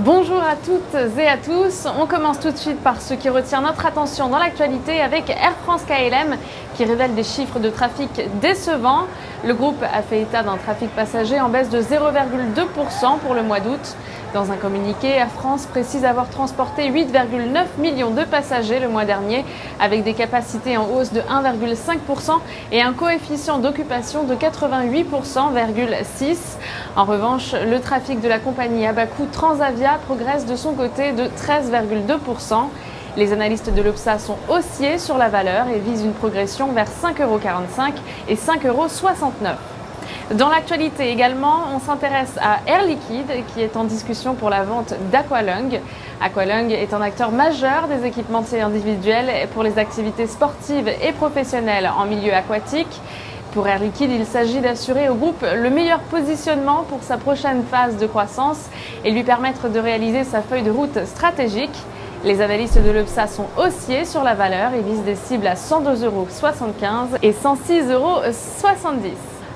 Bonjour à toutes et à tous. On commence tout de suite par ce qui retient notre attention dans l'actualité avec Air France-KLM qui révèle des chiffres de trafic décevants. Le groupe a fait état d'un trafic passager en baisse de 0,2% pour le mois d'août. Dans un communiqué, Air France précise avoir transporté 8,9 millions de passagers le mois dernier avec des capacités en hausse de 1,5% et un coefficient d'occupation de 88,6%. En revanche, le trafic de la compagnie à bas coût Transavia progresse de son côté de 13,2%. Les analystes de l'Obsa sont haussiers sur la valeur et visent une progression vers 5,45 € et 5,69 €. Dans l'actualité également, on s'intéresse à Air Liquide qui est en discussion pour la vente d'Aqualung. Aqualung est un acteur majeur des équipementiers individuels pour les activités sportives et professionnelles en milieu aquatique. Pour Air Liquide, il s'agit d'assurer au groupe le meilleur positionnement pour sa prochaine phase de croissance et lui permettre de réaliser sa feuille de route stratégique. Les analystes de l'Obsa sont haussiers sur la valeur et visent des cibles à 102,75 € et 106,70 €.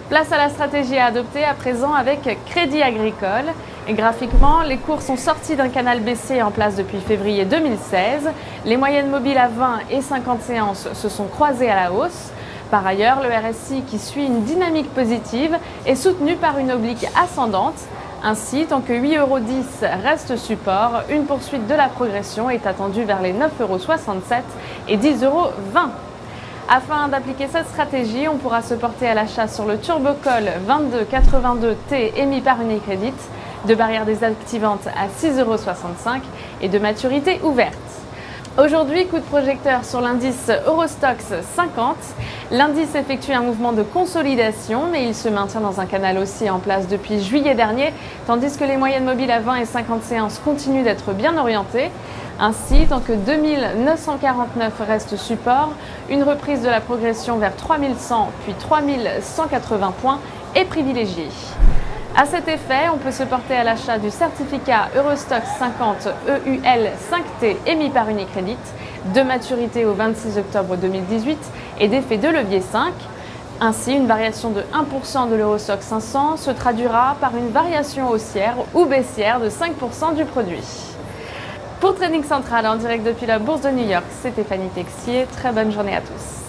Place à la stratégie à adopter à présent avec Crédit Agricole. Et graphiquement, les cours sont sortis d'un canal baissier en place depuis février 2016. Les moyennes mobiles à 20 et 50 séances se sont croisées à la hausse. Par ailleurs, le RSI qui suit une dynamique positive est soutenu par une oblique ascendante. Ainsi, tant que 8,10 € reste support, une poursuite de la progression est attendue vers les 9,67 € et 10,20 €. Afin d'appliquer cette stratégie, on pourra se porter à l'achat sur le Turbocall 2282T émis par Unicredit, de barrière désactivante à 6,65 € et de maturité ouverte. Aujourd'hui, coup de projecteur sur l'indice Eurostoxx 50. L'indice effectue un mouvement de consolidation, mais il se maintient dans un canal haussier en place depuis juillet dernier, tandis que les moyennes mobiles à 20 et 50 séances continuent d'être bien orientées. Ainsi, tant que 2949 reste support, une reprise de la progression vers 3100 puis 3180 points est privilégiée. À cet effet, on peut se porter à l'achat du certificat Eurostoxx 50 EUL 5T émis par Unicredit, de maturité au 26 octobre 2018 et d'effet de levier 5. Ainsi, une variation de 1% de l'Eurostoxx 500 se traduira par une variation haussière ou baissière de 5% du produit. Pour Trading Central en direct depuis la Bourse de New York, c'est Stéphanie Texier. Très bonne journée à tous.